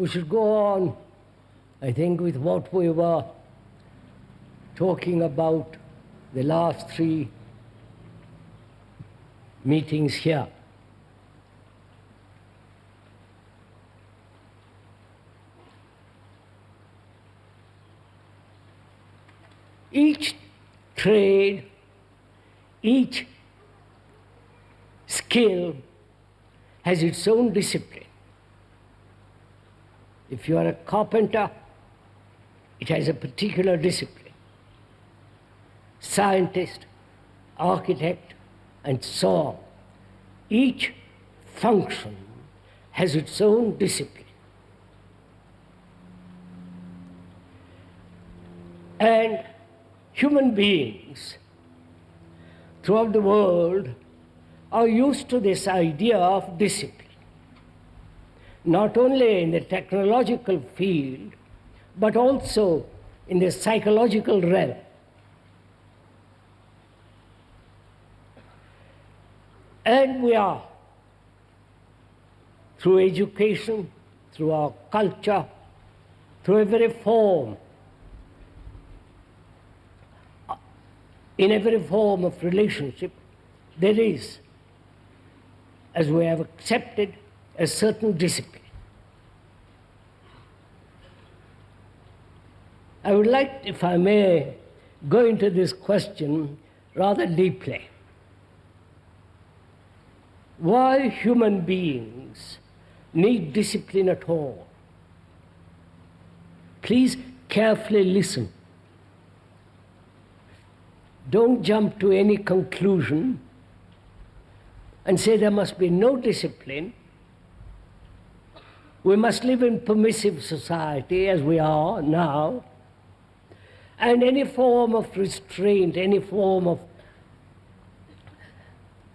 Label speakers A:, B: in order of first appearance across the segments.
A: we should go on, I think, with what we were talking about the last 3 meetings here. Each trade, each skill has its own discipline. If you are a carpenter, it has a particular discipline. Scientist, architect, and so on. Each function has its own discipline. And human beings throughout the world are used to this idea of discipline, not only in the technological field, but also in the psychological realm. And we are, through education, through our culture, through every form, in every form of relationship, there is, as we have accepted, a certain discipline. I would like, if I may, go into this question rather deeply. Why human beings need discipline at all? Please carefully listen. Don't jump to any conclusion and say there must be no discipline. We must live in permissive society as we are now, and any form of restraint, any form of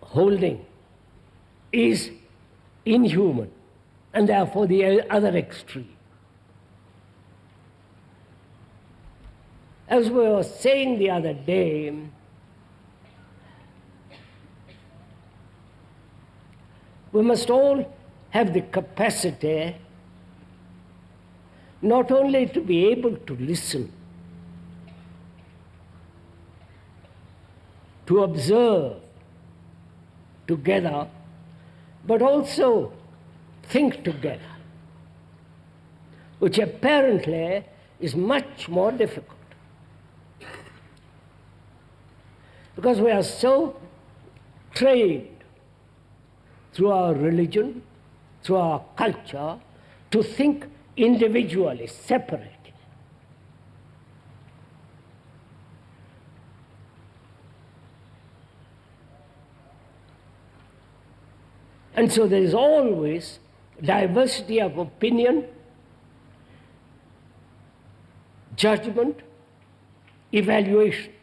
A: holding is inhuman, and therefore the other extreme. As we were saying the other day, we must all have the capacity not only to be able to listen, to observe together, but also think together, which apparently is much more difficult. Because we are so trained through our religion, through our culture, to think individually, separately. And so there is always diversity of opinion, judgment, evaluation.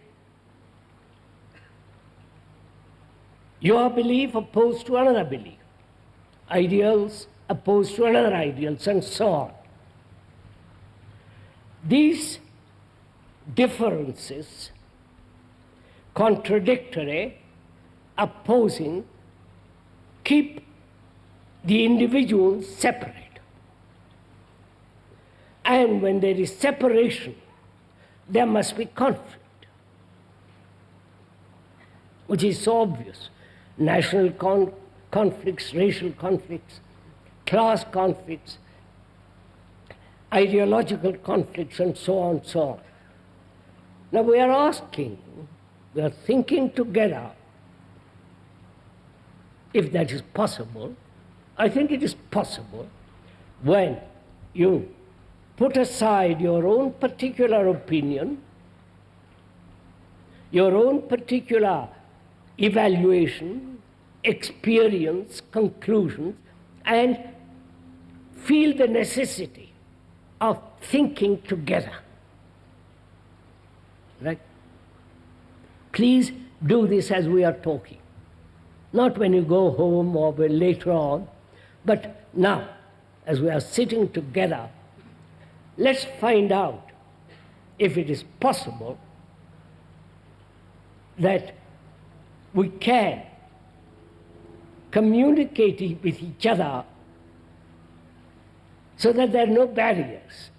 A: Your belief opposed to another belief, ideals opposed to another ideals, and so on. These differences, contradictory, opposing, keep the individual separate. And when there is separation, there must be conflict, which is so obvious. National conflicts, racial conflicts, class conflicts, ideological conflicts, and so on and so on. Now we are asking, we are thinking together, if that is possible. I think it is possible when you put aside your own particular opinion, your own particular evaluation, experience, conclusions, and feel the necessity of thinking together. Right? Please do this as we are talking. Not when you go home or later on, but now, as we are sitting together, let's find out if it is possible that we can communicate with each other so that there are no barriers.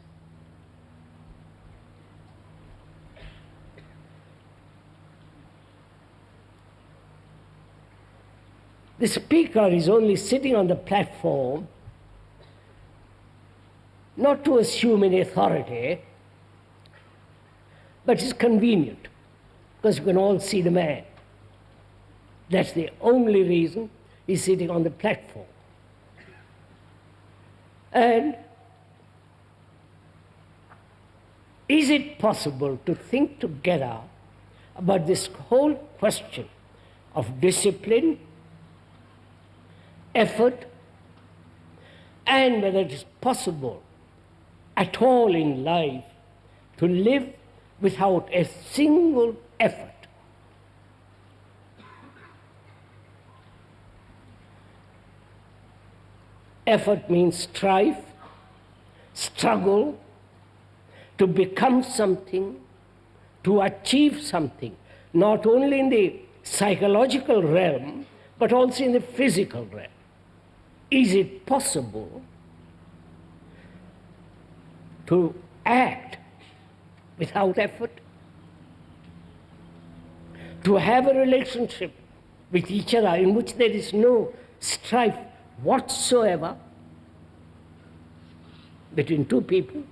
A: The speaker is only sitting on the platform not to assume any authority, but it's convenient because you can all see the man. That's the only reason he's sitting on the platform. And is it possible to think together about this whole question of discipline, effort, and whether it is possible at all in life to live without a single effort? Effort means strife, struggle, to become something, to achieve something, not only in the psychological realm, but also in the physical realm. Is it possible to act without effort? To have a relationship with each other in which there is no strife whatsoever between two people,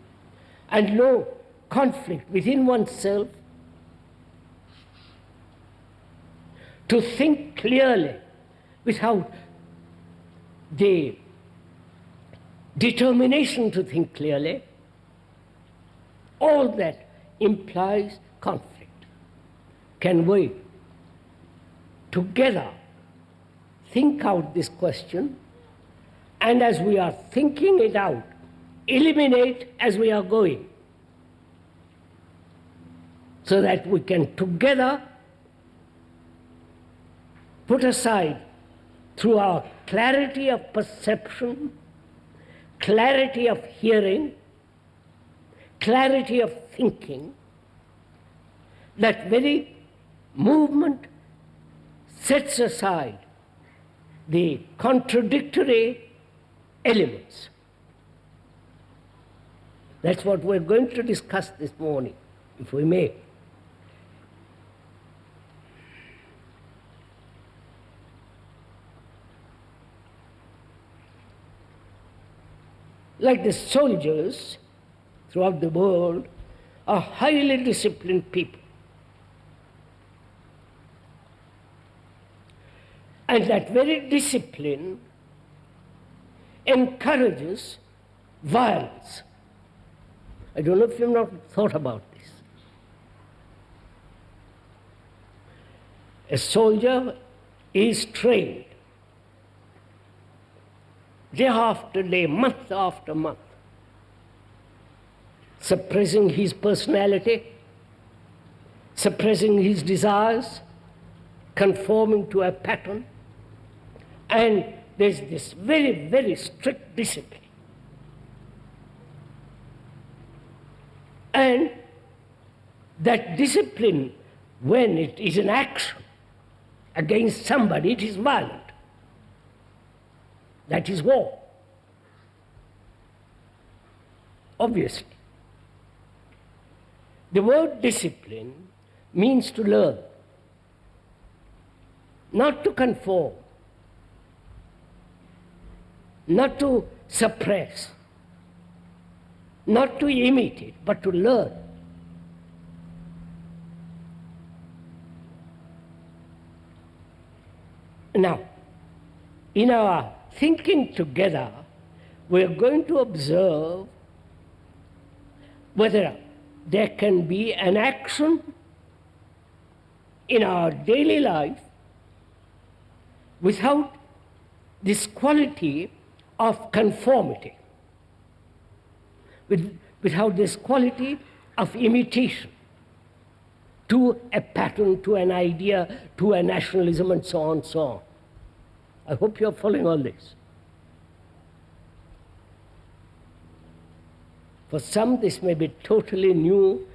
A: and no conflict within oneself, to think clearly without the determination to think clearly, all that implies conflict. Can we together think out this question, and as we are thinking it out, eliminate as we are going, so that we can together put aside, through our clarity of perception, clarity of hearing, clarity of thinking, that very movement sets aside the contradictory elements. That's what we're going to discuss this morning, if we may. Like the soldiers throughout the world are highly disciplined people. And that very discipline encourages violence. I don't know if you've not thought about this. A soldier is trained day after day, month after month, suppressing his personality, suppressing his desires, conforming to a pattern, and there's this very, very strict discipline. And that discipline, when it is an action against somebody, it is violent. That is war. Obviously. The word discipline means to learn, not to conform, not to suppress, not to imitate, but to learn. Now, in our thinking together, we are going to observe whether there can be an action in our daily life without this quality of conformity, without this quality of imitation to a pattern, to an idea, to a nationalism, and so on and so on. I hope you're following all this. For some, this may be totally new,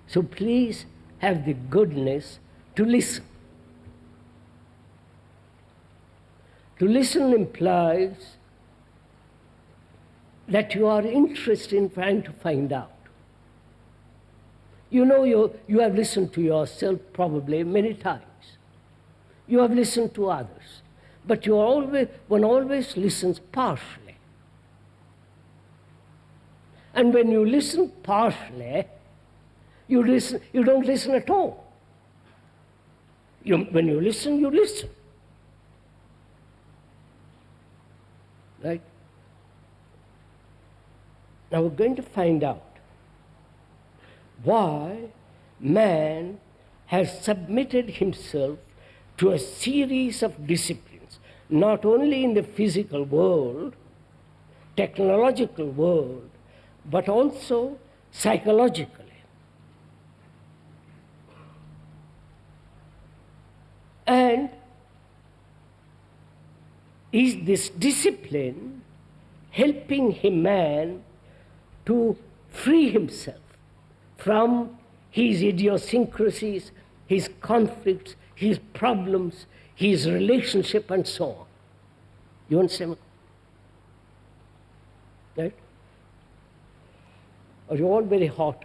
A: so please have the goodness to listen. To listen implies that you are interested in trying to find out. You know, you have listened to yourself probably many times. You have listened to others. But one always listens partially. And when you listen partially, you don't listen at all. When you listen, you listen. Right? Now we're going to find out why man has submitted himself to a series of disciplines, not only in the physical world, technological world, but also psychologically. And is this discipline helping man to free himself from his idiosyncrasies, his conflicts, his problems, his relationship, and so on? You understand? Right? Are you all very hot?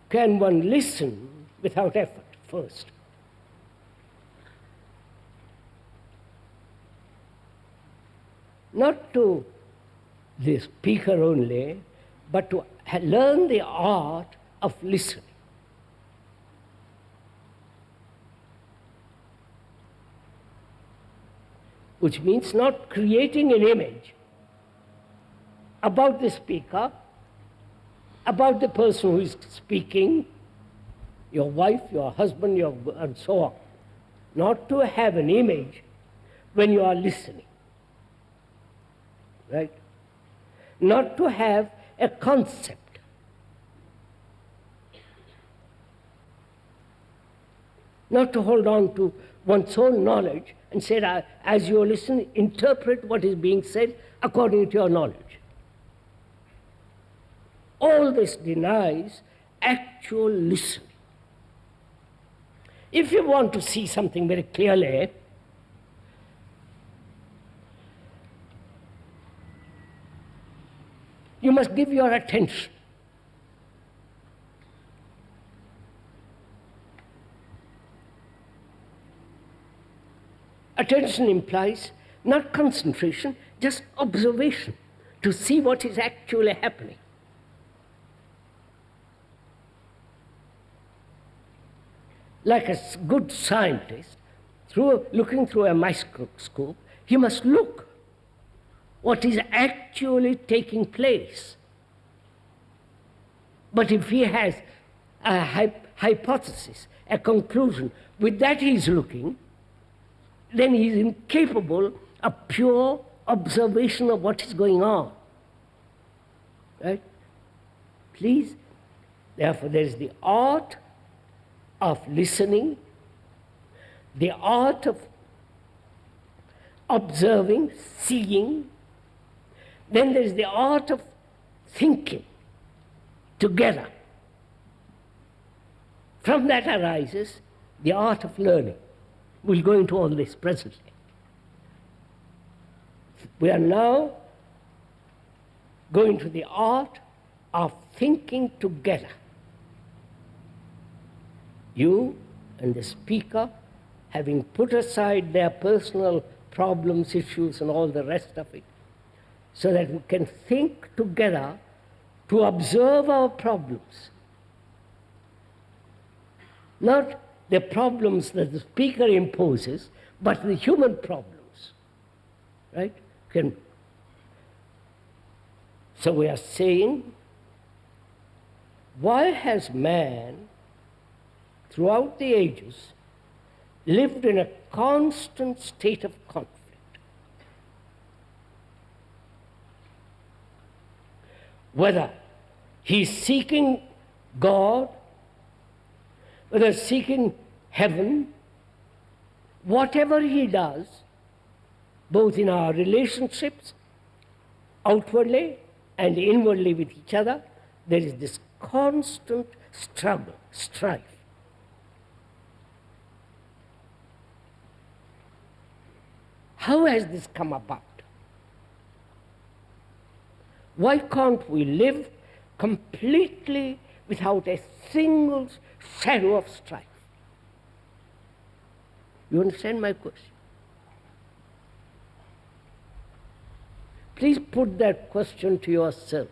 A: Can one listen without effort first? Not to the speaker only, but to learn the art of listening. Which means not creating an image about the speaker, about the person who is speaking, your wife, your husband, and so on. Not to have an image when you are listening. Right? Not to have a concept. Not to hold on to one's own knowledge and say, as you listen, interpret what is being said according to your knowledge. All this denies actual listening. If you want to see something very clearly, you must give your attention. Attention implies not concentration, just observation, to see what is actually happening. Like a good scientist, looking through a microscope, he must look what is actually taking place. But if he has a hypothesis, a conclusion, with that he is looking, then he is incapable of pure observation of what is going on. Right? Please, therefore there is the art of listening, the art of observing, seeing. Then there is the art of thinking together. From that arises the art of learning. We'll go into all this presently. We are now going to the art of thinking together. You and the speaker, having put aside their personal problems, issues, and all the rest of it, so that we can think together to observe our problems. Not the problems that the speaker imposes, but the human problems. Right? So we are saying, why has man, throughout the ages, lived in a constant state of conflict? Whether he's seeking God, whether seeking heaven, whatever he does, both in our relationships, outwardly and inwardly with each other, there is this constant struggle, strife. How has this come about? Why can't we live completely without a single shadow of strife? You understand my question? Please put that question to yourself.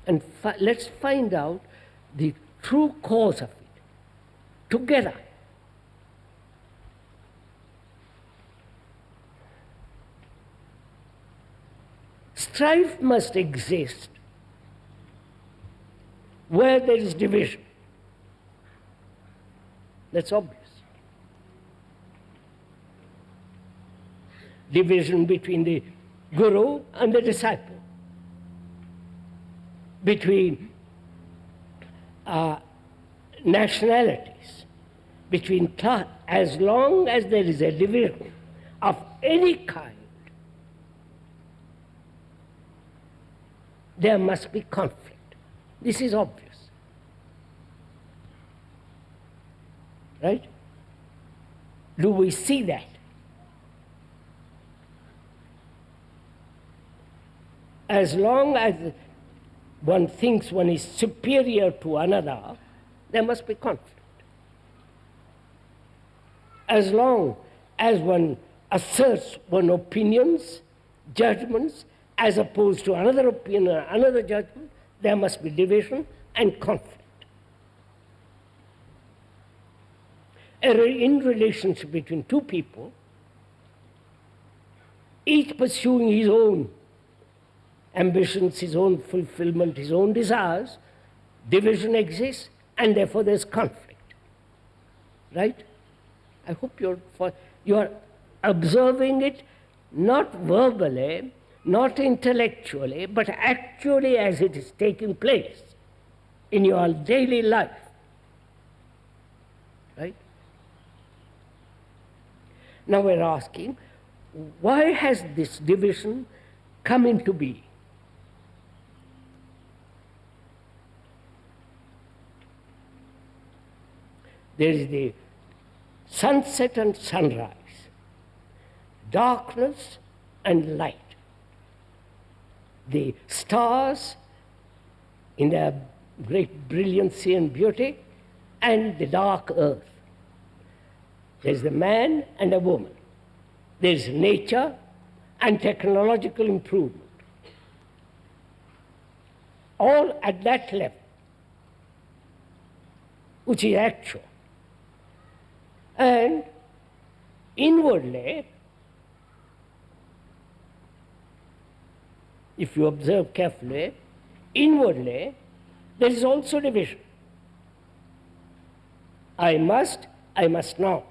A: And let's find out the true cause of it together. Strife must exist where there is division. That's obvious. Division between the guru and the disciple, between nationalities, between class. As long as there is a division of any kind, there must be conflict. This is obvious. Right? Do we see that? As long as one thinks one is superior to another, there must be conflict. As long as one asserts one's opinions, judgments, as opposed to another opinion, another judgment, there must be division and conflict. In relationship between two people, each pursuing his own ambitions, his own fulfillment, his own desires, division exists, and therefore there's conflict. Right? I hope you're observing it not verbally, not intellectually, but actually as it is taking place in your daily life. Right? Now we're asking, why has this division come into being? There is the sunset and sunrise, darkness and light, the stars in their great brilliancy and beauty, and the dark earth. There's a man and a woman. There's nature and technological improvement. All at that level, which is actual. And inwardly, if you observe carefully, inwardly, there is also division. I must not.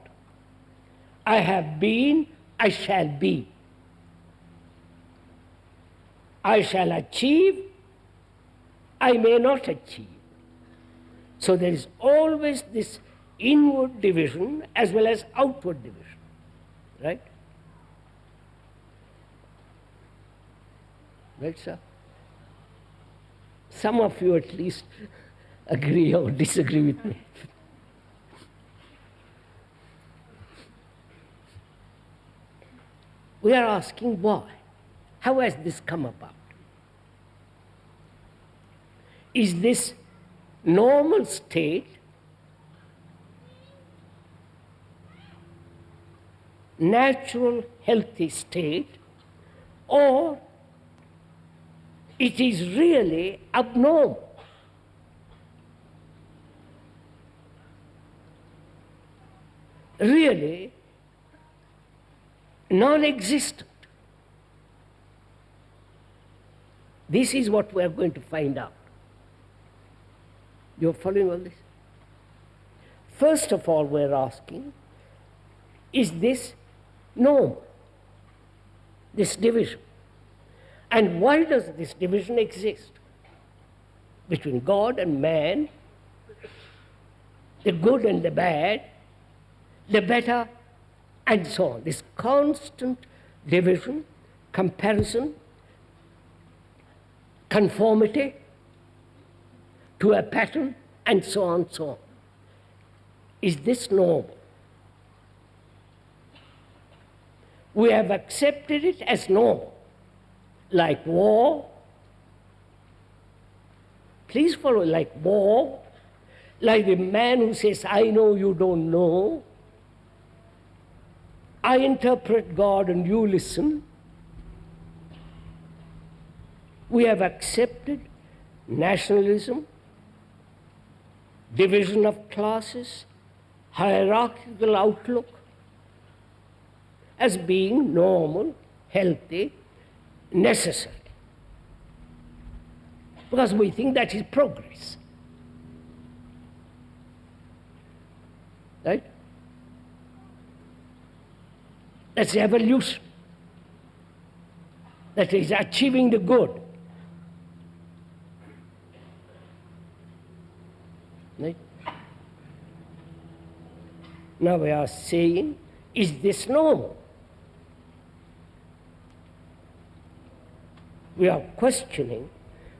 A: I have been, I shall be. I shall achieve, I may not achieve. So there is always this inward division as well as outward division, right? Right, sir? Some of you at least agree or disagree with me. We are asking why. How has this come about? Is this normal state natural, healthy state, or it is really abnormal? Really non-existent. This is what we are going to find out. You're following all this? First of all, we're asking, is this normal, this division? And why does this division exist between God and man, the good and the bad, the better and so on. This constant division, comparison, conformity to a pattern, and so on, so on. Is this normal? We have accepted it as normal, like war. Please follow, like war, like the man who says, I know you don't know. I interpret God and you listen. We have accepted nationalism, division of classes, hierarchical outlook as being normal, healthy, necessary. Because we think that is progress. Right? That's evolution. That is achieving the good. Right? Now we are saying, is this normal? We are questioning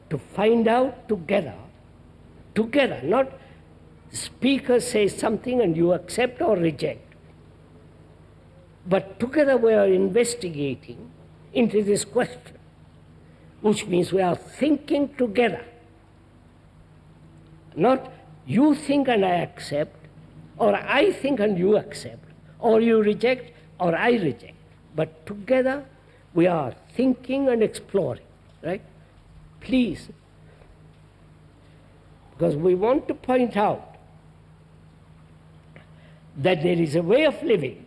A: to find out together, not the speaker says something and you accept or reject. But together we are investigating into this question, which means we are thinking together. Not you think and I accept, or I think and you accept, or you reject or I reject. But together we are thinking and exploring, right? Please, because we want to point out that there is a way of living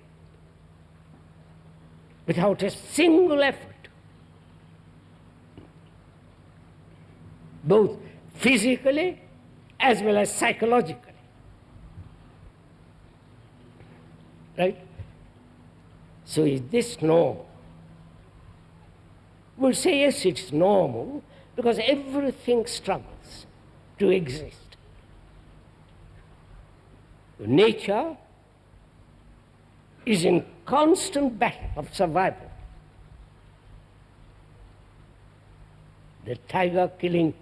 A: without a single effort, both physically as well as psychologically. Right? So is this normal? We'll say yes, it's normal, because everything struggles to exist. Nature is in constant battle of survival. The tiger killing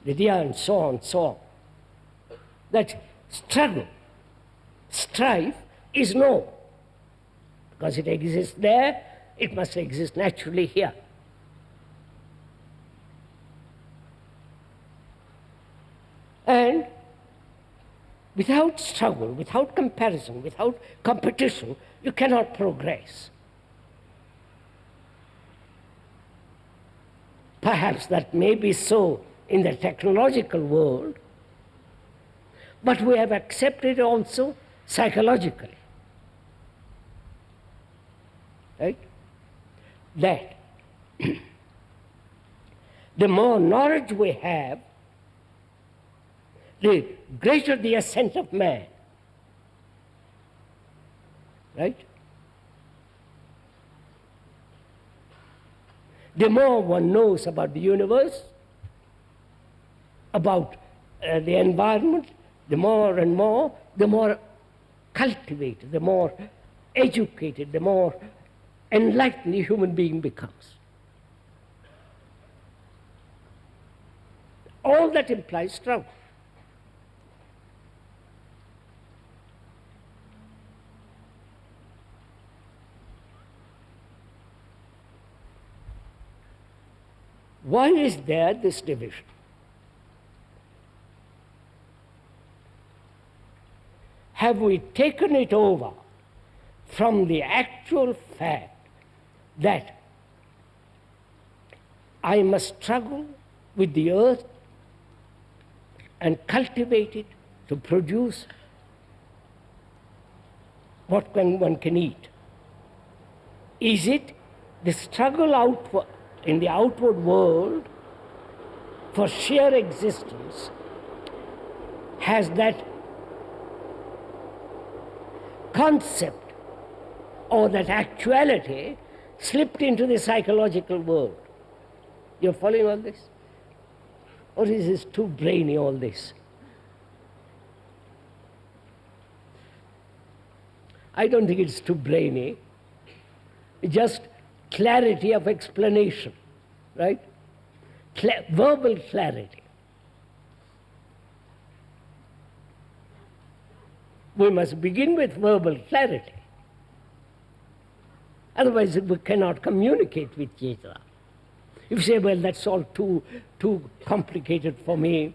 A: the deer and so on, so on. That struggle, strife is normal. Because it exists there, it must exist naturally here. And without struggle, without comparison, without competition, you cannot progress. Perhaps that may be so in the technological world, but we have accepted also psychologically. Right? That the more knowledge we have, the greater the ascent of man. Right? The more one knows about the universe, about the environment, the more and more, the more cultivated, the more educated, the more enlightened the human being becomes. All that implies struggle. Why is there this division? Have we taken it over from the actual fact that I must struggle with the earth and cultivate it to produce what one can eat? Is it the struggle outward, in the outward world for sheer existence, has that concept or that actuality slipped into the psychological world? You're following all this? Or is this too brainy, all this? I don't think it's too brainy. Just clarity of explanation, right? Verbal clarity. We must begin with verbal clarity. Otherwise, we cannot communicate with each other. If you say, well, that's all too complicated for me,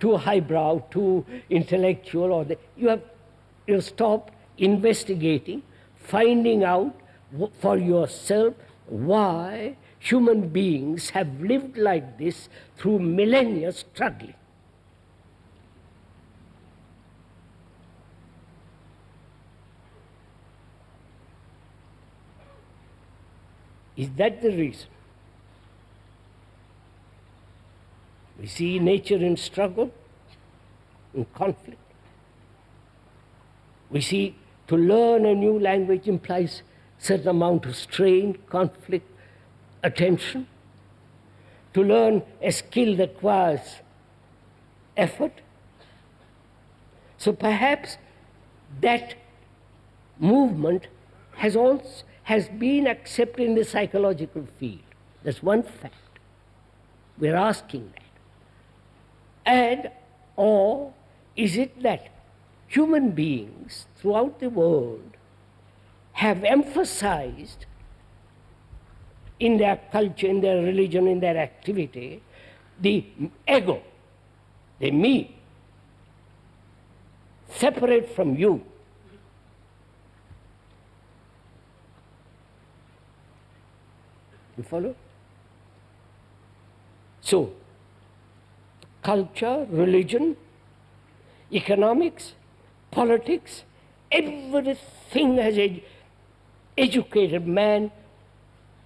A: too highbrow, too intellectual, you have stop investigating, finding out for yourself why human beings have lived like this through millennia struggling. Is that the reason? We see nature in struggle, in conflict. We see to learn a new language implies certain amount of strain, conflict, attention. To learn a skill requires effort. So perhaps that movement has been accepted in the psychological field. That's one fact. We're asking that. And, or is it that human beings throughout the world have emphasized in their culture, in their religion, in their activity, the ego, the me, separate from you. You follow? So, culture, religion, economics, politics, everything has educated man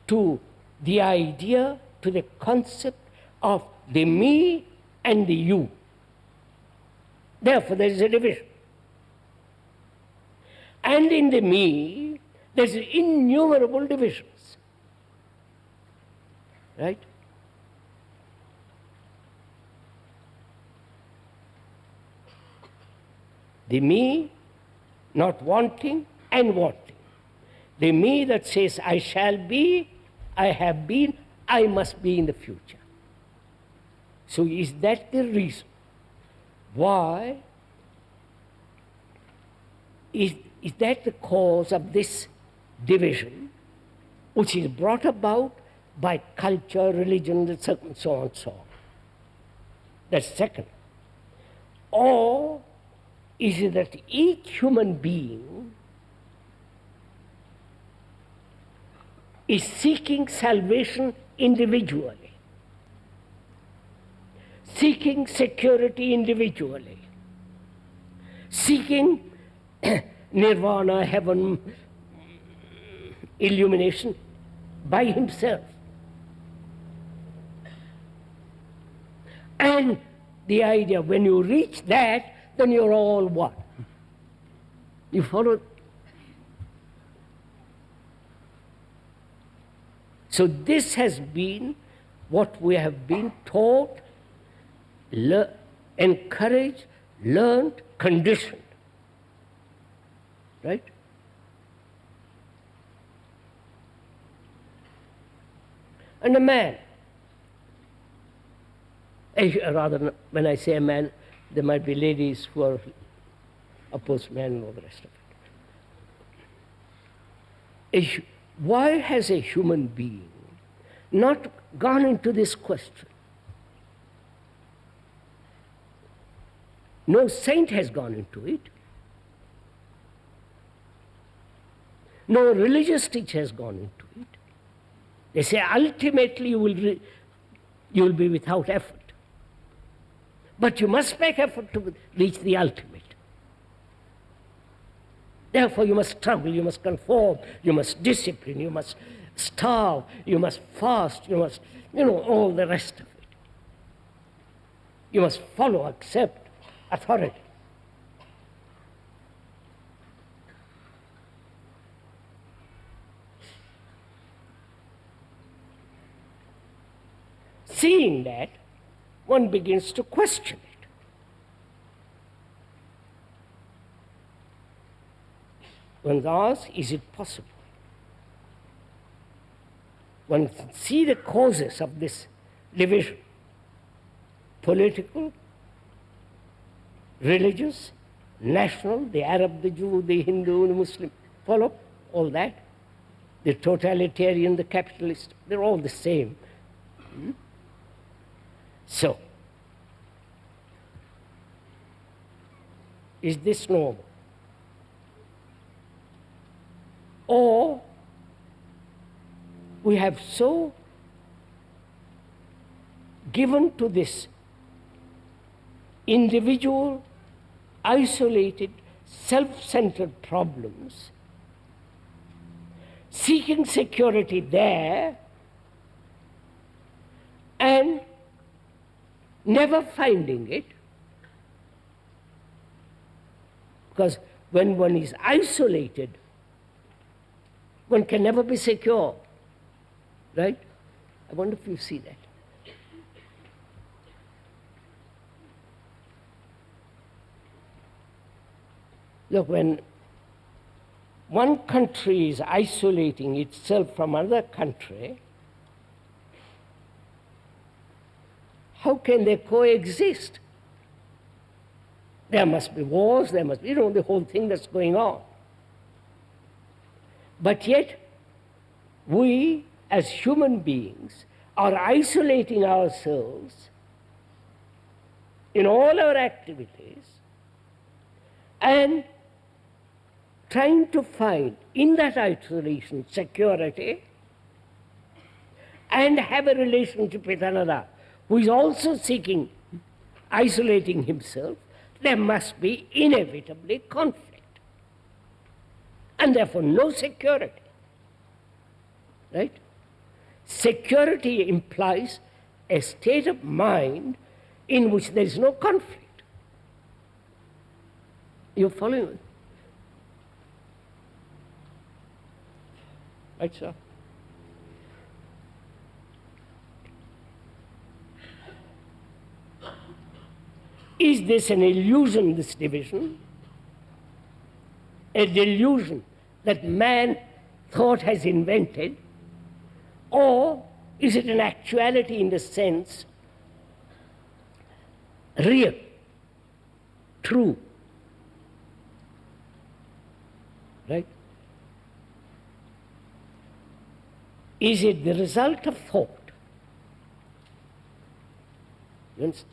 A: to the idea, to the concept of the me and the you. Therefore, there is a division. And in the me, there's innumerable divisions. Right? The me not wanting and wanting. The me that says, I shall be, I have been, I must be in the future. So is that the reason why? Is that the cause of this division, which is brought about by culture, religion, and so on and so on? That's second. Or is it that each human being is seeking salvation individually, seeking security individually, seeking nirvana, heaven, illumination by himself? And the idea, when you reach that, then you're all one. You follow? So this has been what we have been taught, encouraged, learned, conditioned. Right? And a man, rather, when I say a man, there might be ladies who are opposed to men and all the rest of it. Why has a human being not gone into this question? No saint has gone into it. No religious teacher has gone into it. They say ultimately you will be without effort. But you must make effort to reach the ultimate. Therefore you must struggle, you must conform, you must discipline, you must starve, you must fast, you must, all the rest of it. You must follow, accept authority. Seeing that, one begins to question it. one asks, is it possible? One can see the causes of this division: political, religious, national, the Arab, the Jew, the Hindu, the Muslim. Follow all that? The totalitarian, the capitalist, they're all the same. So, is this normal? Or we have so given to this individual, isolated, self-centered problems, seeking security there and never finding it, because when one is isolated, one can never be secure, right? I wonder if you see that. Look, when one country is isolating itself from another country, how can they coexist? There must be wars, there must be, the whole thing that's going on. But yet, we as human beings are isolating ourselves in all our activities and trying to find in that isolation security and have a relationship with another who is also seeking, isolating himself. There must be inevitably conflict, and therefore no security, right? Security implies a state of mind in which there is no conflict. You following me? Right, sir? Is this an illusion, this division? A delusion that man thought has invented? Or is it an actuality in the sense real, true? Right? Is it the result of thought? You understand?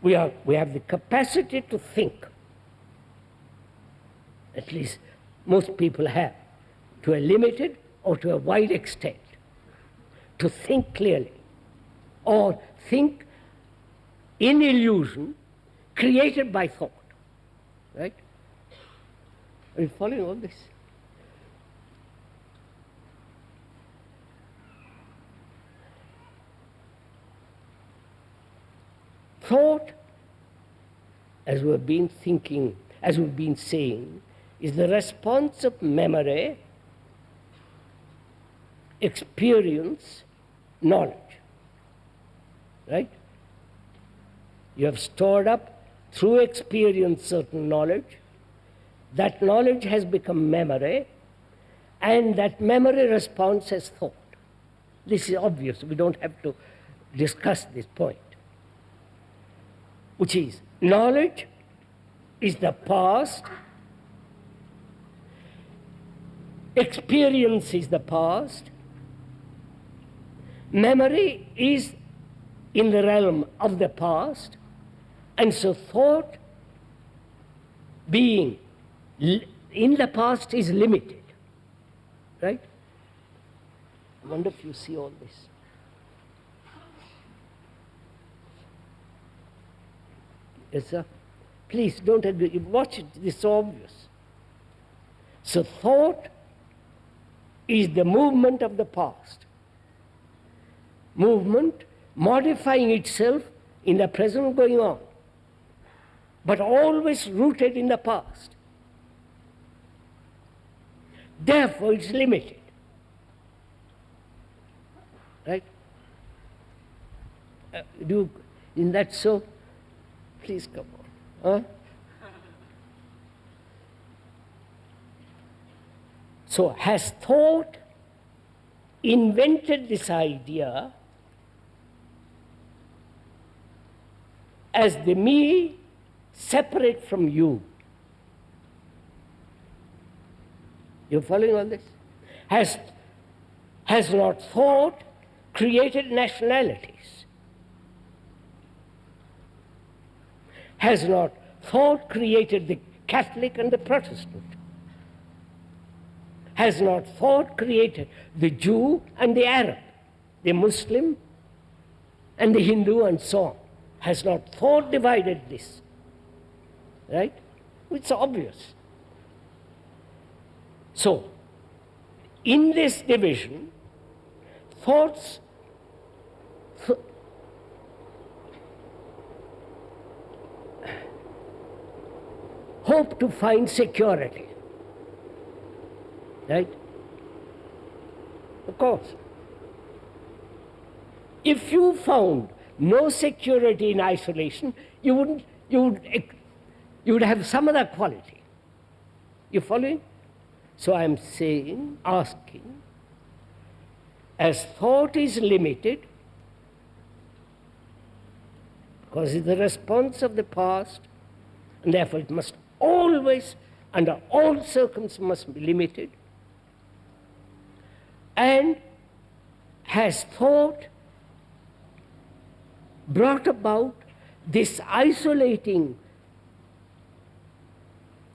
A: We have the capacity to think. At least most people have, to a limited or to a wide extent, to think clearly, or think in illusion created by thought. Right? Are you following all this? Thought, as we've been thinking, as we've been saying, is the response of memory, experience, knowledge. Right? You have stored up through experience certain knowledge. That knowledge has become memory, and that memory responds as thought. This is obvious. We don't have to discuss this point. Which is, knowledge is the past, experience is the past, memory is in the realm of the past, and so thought being in the past is limited. Right? I wonder if you see all this. Yes, sir? Please don't agree. Watch it, it's obvious. So thought is the movement of the past. Movement modifying itself in the present going on, but always rooted in the past. Therefore it's limited. Right? Isn't that so? Please come on. Huh? So has thought invented this idea as the me separate from you? You following all this? Has not thought created nationalities? Has not thought created the Catholic and the Protestant? Has not thought created the Jew and the Arab, the Muslim and the Hindu and so on? Has not thought divided this? Right? It's obvious. So, in this division, thoughts hope to find security. Right? Of course. If you found no security in isolation, you would have some other quality. You following? So I'm saying, asking, as thought is limited, because it's the response of the past, and therefore it must always, under all circumstances, must be limited, and has thought brought about this isolating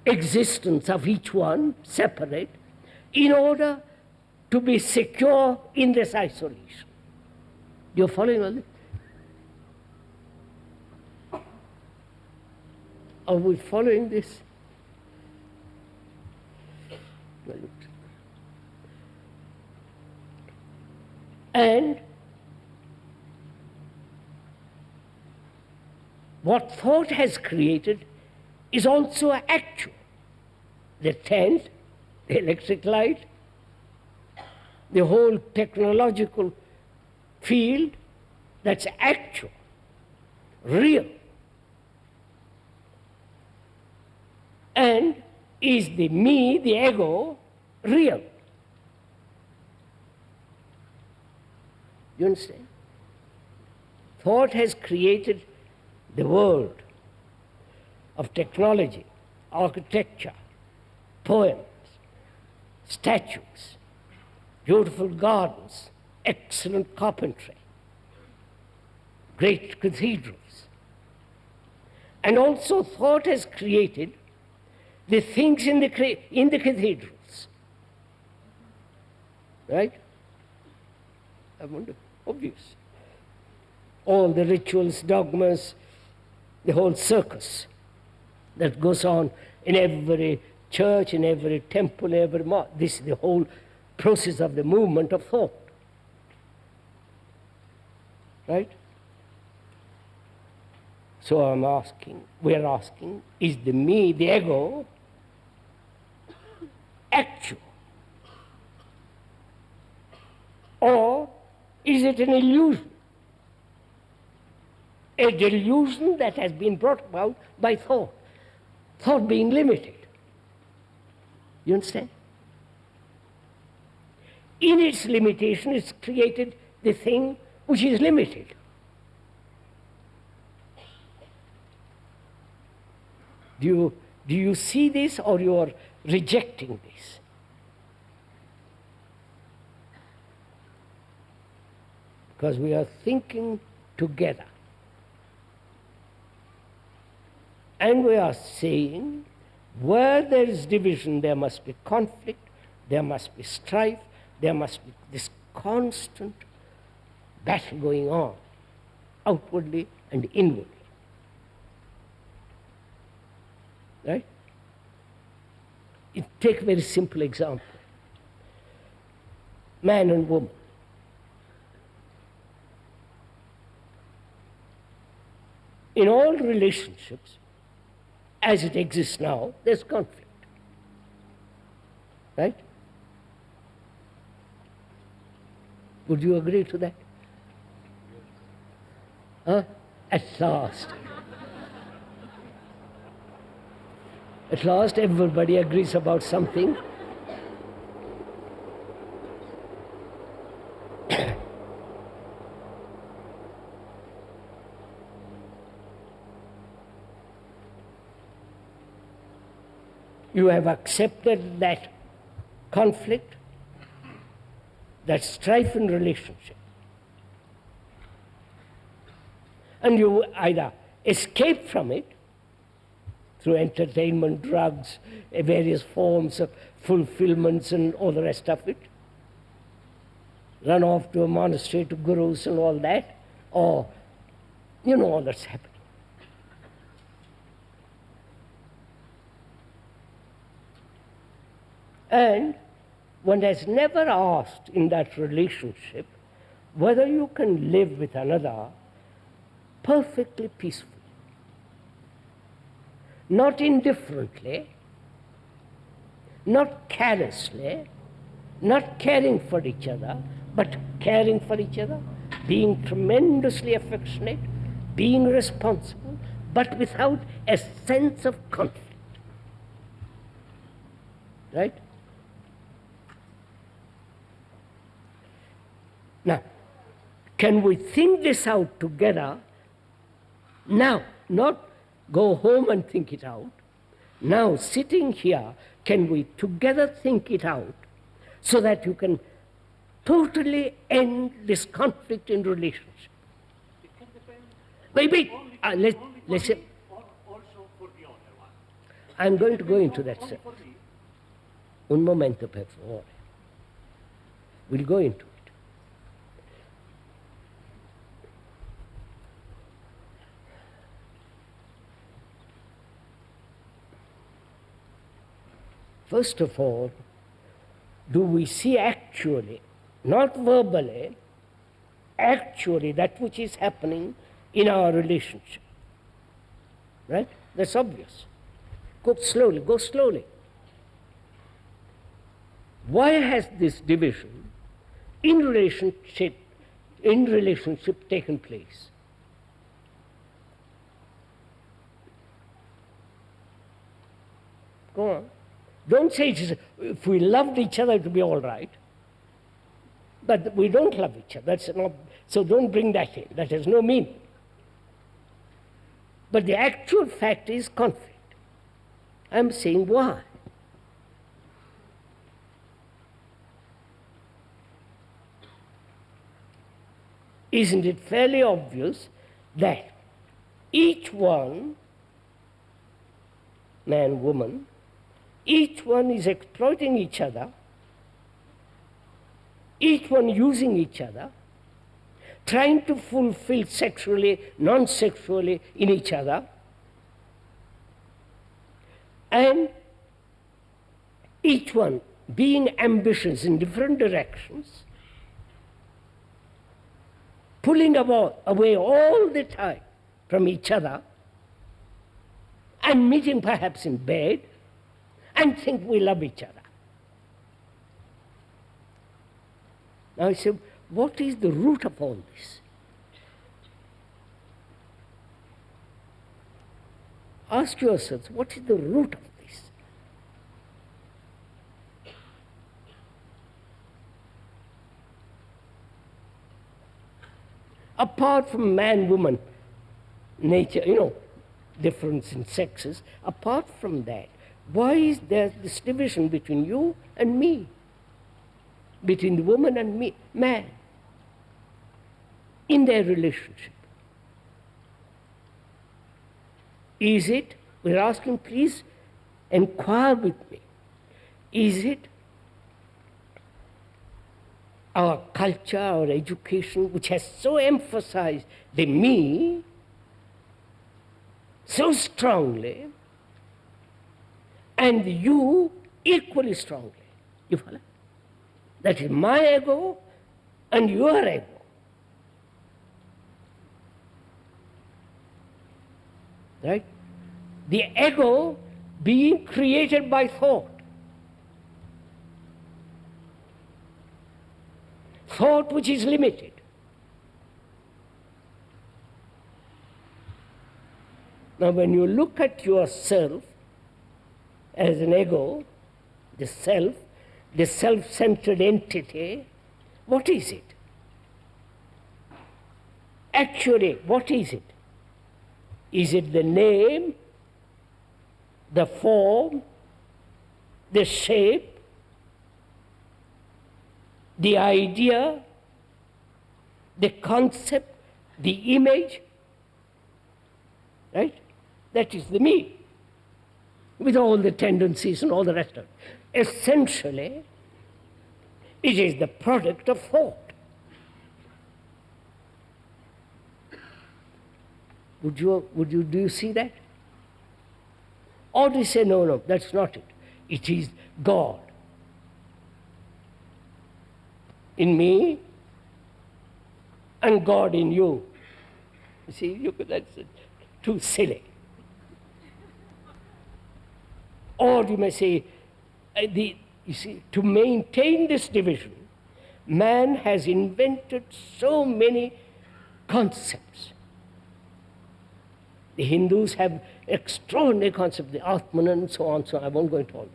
A: existence of each one, separate, in order to be secure in this isolation. You're following all this? Are we following this? And what thought has created is also actual. The tent, the electric light, the whole technological field, that's actual, real. And is the me, the ego, real? You understand? Thought has created the world of technology, architecture, poems, statues, beautiful gardens, excellent carpentry, great cathedrals. And also thought has created the things in the cathedrals. Right? I wonder, obvious. All the rituals, dogmas, the whole circus that goes on in every church, in every temple, every mosque. This is the whole process of the movement of thought. Right? So we're asking, is the me, the ego, actual? Or is it an illusion? A delusion that has been brought about by thought. Thought being limited. You understand? In its limitation, it's created the thing which is limited. Do you see this, or you are rejecting this? Because we are thinking together. And we are saying, where there is division, there must be conflict, there must be strife, there must be this constant battle going on, outwardly and inwardly. Right? Take a very simple example. Man and woman. In all relationships, as it exists now, there's conflict. Right? Would you agree to that? Huh? At last. At last, everybody agrees about something. You have accepted that conflict, that strife in relationship. And you either escape from it through entertainment, drugs, various forms of fulfillments and all the rest of it, run off to a monastery, to gurus and all that, or you know all that's happening. And one has never asked in that relationship whether you can live with another perfectly peacefully. Not indifferently, not carelessly, not caring for each other, but caring for each other, being tremendously affectionate, being responsible, but without a sense of conflict. Right? Now, can we think this out together now? Not go home and think it out. Now, sitting here, can we together think it out so that you can totally end this conflict in relationship?
B: It can depend.
A: Wait. Let's say.
B: Also for the other one.
A: I'm going to go into that, sir. Un momento, per favore. We'll go into it. First of all, do we see actually, not verbally, actually that which is happening in our relationship? Right? That's obvious. Go slowly. Why has this division in relationship taken place? Go on. Don't say if we loved each other it would be all right. But we don't love each other. That's not, so don't bring that in. That has no meaning. But the actual fact is conflict. I'm saying why. Isn't it fairly obvious that each one, man, woman, each one is exploiting each other, each one using each other, trying to fulfill sexually, non-sexually in each other, and each one being ambitious in different directions, pulling away all the time from each other, and meeting perhaps in bed, and think we love each other. Now I say, what is the root of all this? Ask yourselves, what is the root of this? Apart from man-woman nature, difference in sexes, apart from that, why is there this division between you and me? Between the woman and me, man, in their relationship? Is it, we're asking, please inquire with me, is it our culture, our education, which has so emphasized the me so strongly, and you equally strongly? You follow? That is my ego and your ego. Right? The ego being created by thought. Thought which is limited. Now when you look at yourself as an ego, the self-centered entity, what is it? Actually, what is it? Is it the name, the form, the shape, the idea, the concept, the image, right? That is the me, with all the tendencies and all the rest of it. Essentially, it is the product of thought. Do you see that? Or do you say, no, that's not it. It is God in me and God in you. You see, that's too silly. Or you may say, you see, to maintain this division, man has invented so many concepts. The Hindus have extraordinary concepts, the Atman and so on, so I won't go into all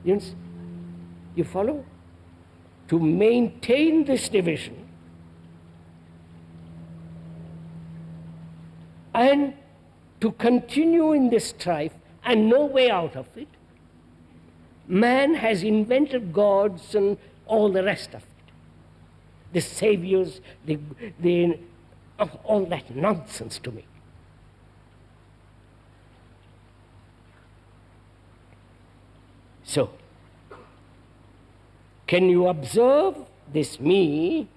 A: that. You follow? To maintain this division and to continue in this strife and no way out of it, man has invented gods and all the rest of it. The saviors, all that nonsense to me. So, can you observe this me,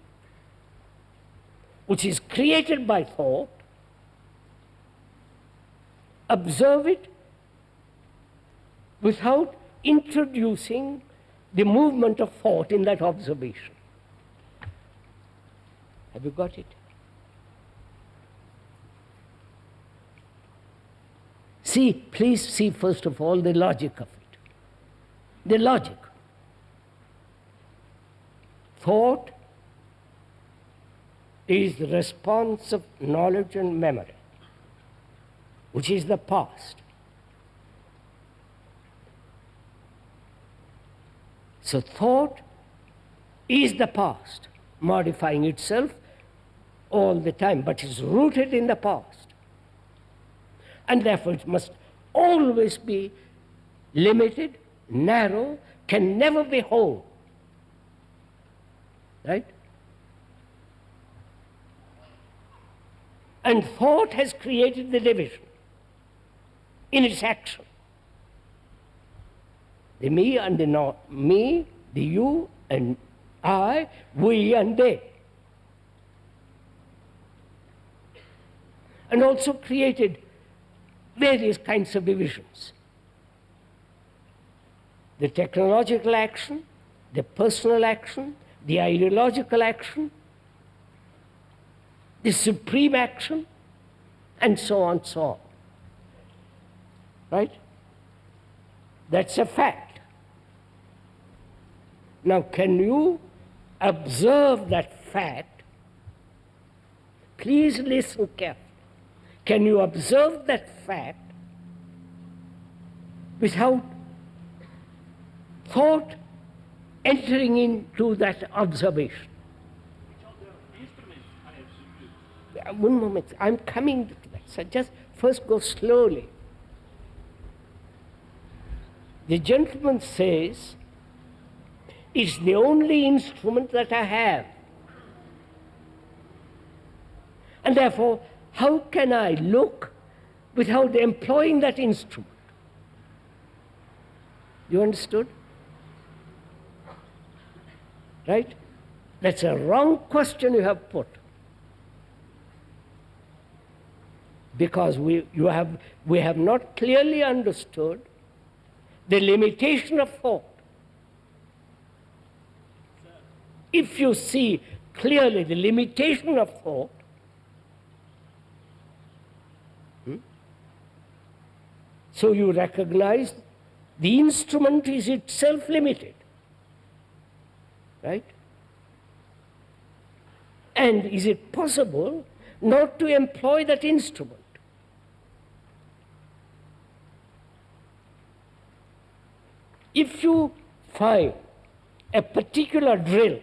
A: which is created by thought, observe it without introducing the movement of thought in that observation? Have you got it? Please see first of all the logic of it. The logic. Thought is the response of knowledge and memory, which is the past. So thought is the past, modifying itself all the time, but is rooted in the past. And therefore it must always be limited, narrow, can never be whole. Right? And thought has created the division in its action. The me and the not, me, the you and I, we and they. And also created various kinds of divisions. The technological action, the personal action, the ideological action, the supreme action, and so on, so on. Right? That's a fact. Now, can you observe that fact? Please listen carefully. Can you observe that fact without thought entering into that observation?
B: Which other instruments I have to use?
A: One moment, I'm coming to that. So just first go slowly. The gentleman says, it's the only instrument that I have. And therefore, how can I look without employing that instrument? You understood? Right? That's a wrong question you have put. Because we have not clearly understood the limitation of thought. If you see clearly the limitation of thought, so you recognize the instrument is itself limited, right? And is it possible not to employ that instrument? If you find a particular drill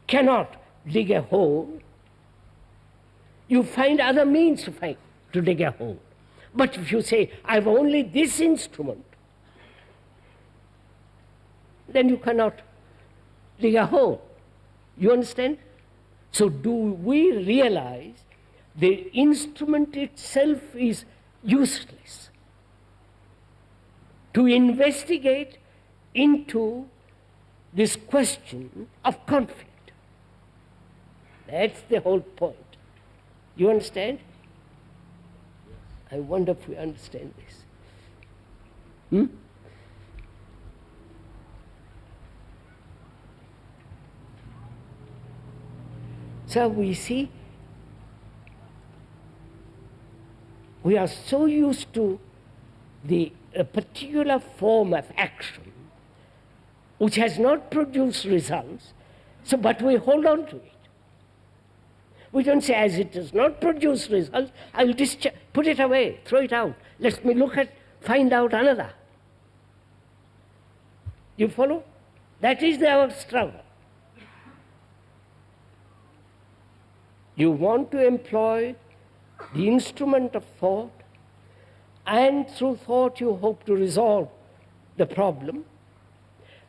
A: cannot dig a hole, you find other means to to dig a hole. But if you say, I've only this instrument, then you cannot dig a hole. You understand? So do we realize the instrument itself is useless to investigate into this question of conflict? That's the whole point. You understand? I wonder if we understand this. So we see, we are so used to a particular form of action which has not produced results, but we hold on to it. We don't say, as it does not produce results, I'll put it away, throw it out. Let me find out another. You follow? That is our struggle. You want to employ the instrument of thought, and through thought you hope to resolve the problem,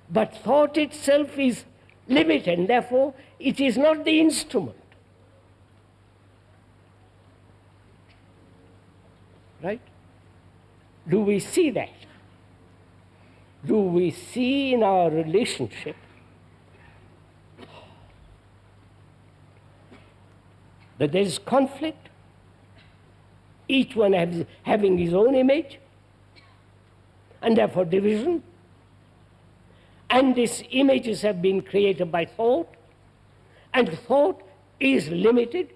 A: but thought itself is limited, and therefore it is not the instrument. Right? Do we see that? Do we see in our relationship that there is conflict, each one having his own image, and therefore division, and these images have been created by thought, and thought is limited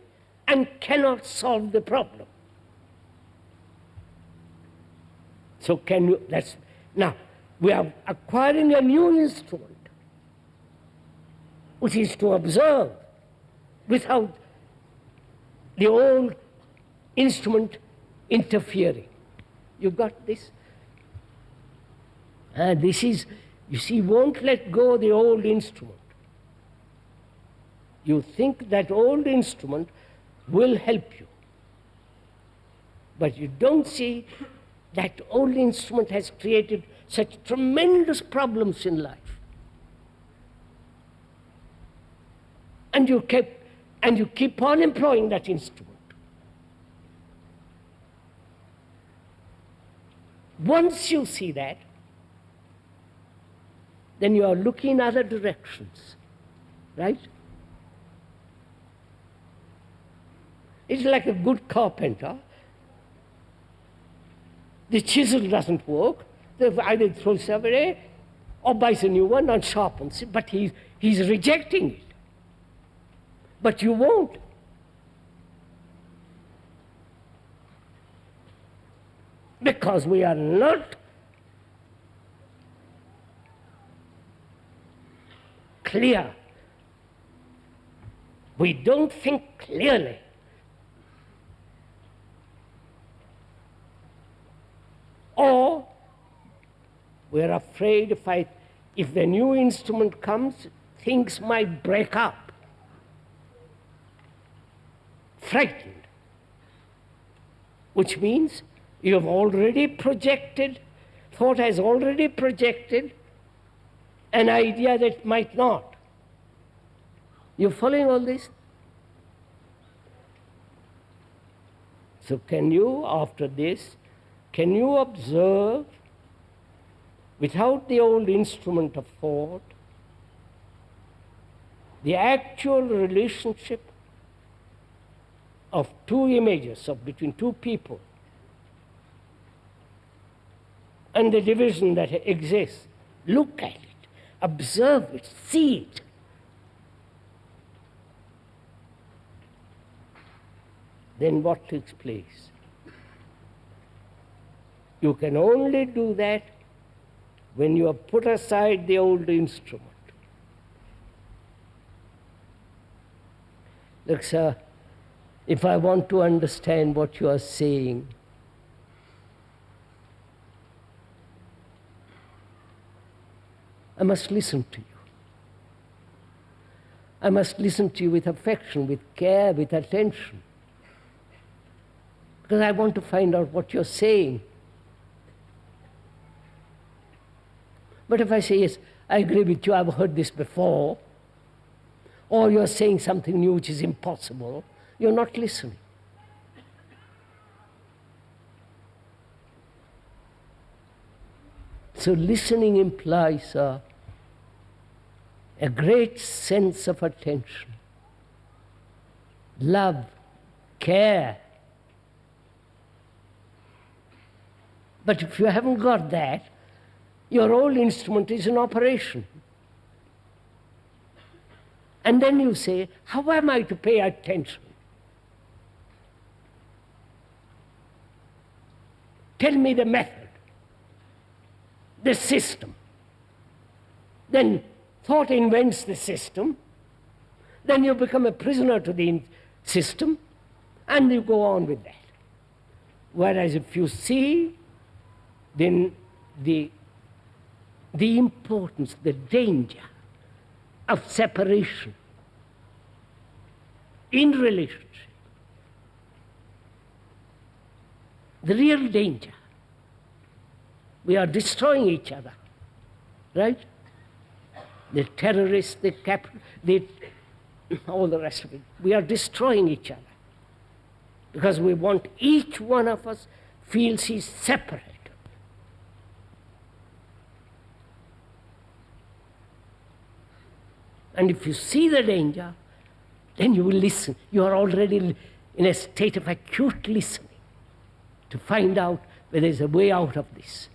A: and cannot solve the problem. So now we are acquiring a new instrument, which is to observe without the old instrument interfering. You got this? This is, you see, won't let go of the old instrument. You think that old instrument will help you, but you don't see that old instrument has created such tremendous problems in life. And you keep on employing that instrument. Once you see that, then you are looking in other directions, right? It's like a good carpenter. The chisel doesn't work. They either throws it away or buys a new one and sharpens it, but he's rejecting it. But you won't. Because we are not clear. We don't think clearly. Or we're afraid if the new instrument comes, things might break up. Frightened. Which means you have already projected, thought has already projected an idea that might not. You following all this? So can you, after this, can you observe, without the old instrument of thought, the actual relationship of two images between two people, and the division that exists? Look at it, observe it, see it. Then what takes place? You can only do that when you have put aside the old instrument. Look, sir, if I want to understand what you are saying, I must listen to you. I must listen to you with affection, with care, with attention. because I want to find out what you're saying. But if I say, yes, I agree with you, I've heard this before, or you're saying something new which is impossible, you're not listening. So listening implies a great sense of attention, love, care. But if you haven't got that, your whole instrument is in operation. And then you say, how am I to pay attention? Tell me the method, the system. Then thought invents the system. Then you become a prisoner to the system, and you go on with that. Whereas if you see, then the importance, the danger of separation in relationship, the real danger. We are destroying each other, right? The terrorists, all the rest of it. We are destroying each other because we want each one of us feels he's separate. And if you see the danger, then you will listen. You are already in a state of acute listening to find out whether there's a way out of this.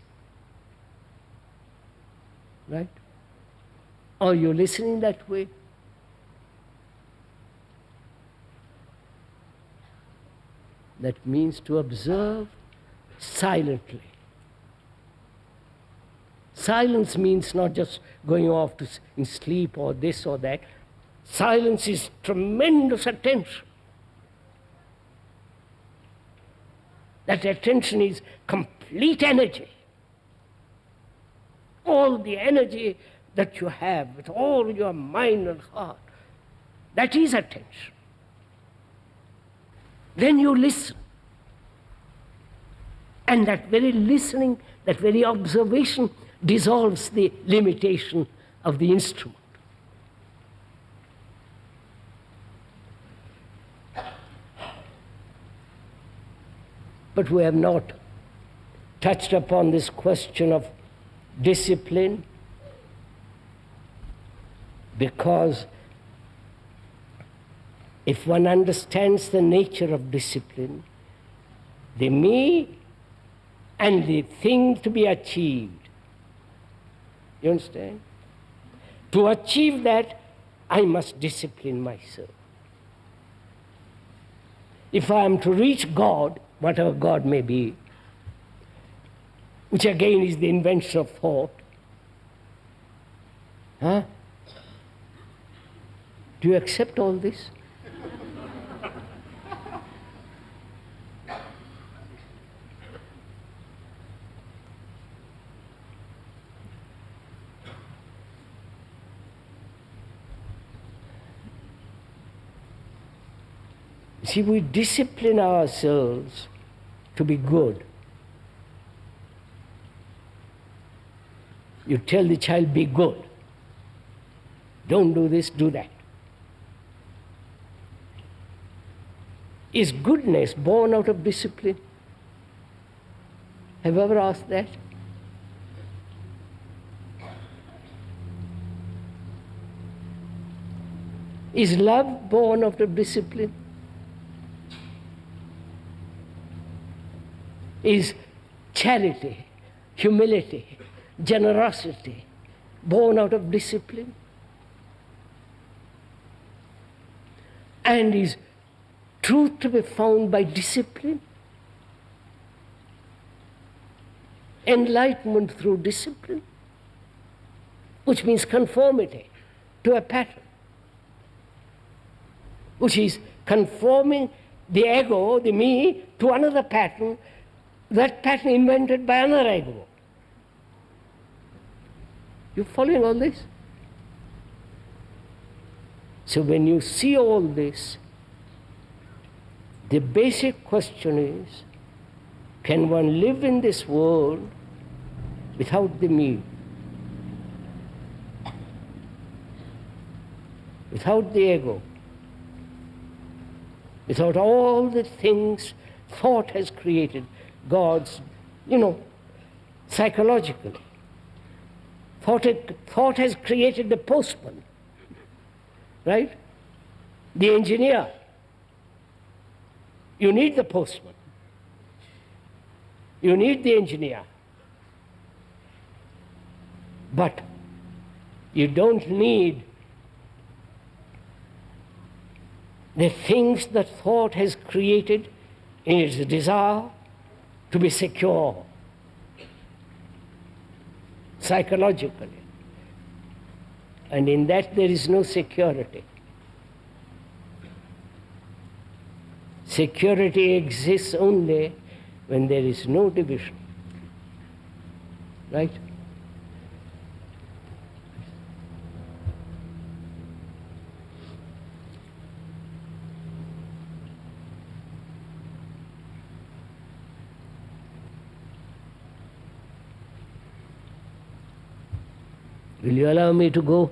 A: Right? Are you listening that way? That means to observe silently. Silence means not just going off in sleep or this or that. Silence is tremendous attention. That attention is complete energy. All the energy that you have with all your mind and heart, that is attention. Then you listen. And that very listening, that very observation dissolves the limitation of the instrument. But we have not touched upon this question of discipline, because if one understands the nature of discipline, the me and the thing to be achieved, you understand? To achieve that, I must discipline myself. If I am to reach God, whatever God may be, which again is the invention of thought, do you accept all this? See, we discipline ourselves to be good. You tell the child, be good. Don't do this, do that. Is goodness born out of discipline? Have you ever asked that? Is love born out of discipline? Is charity, humility, generosity born out of discipline? And is truth to be found by discipline? Enlightenment through discipline, which means conformity to a pattern, which is conforming the ego, the me, to another pattern, that pattern invented by another ego. You following all this? So when you see all this, The basic question is, can one live in this world without the me? Without the ego? Without all the things thought has created, God's, psychologically. Thought has created the postman, right? The engineer. You need the postman. You need the engineer. But you don't need the things that thought has created in its desire to be secure psychologically. And in that there is no security. Security exists only when there is no division. Right? Will you allow me to go?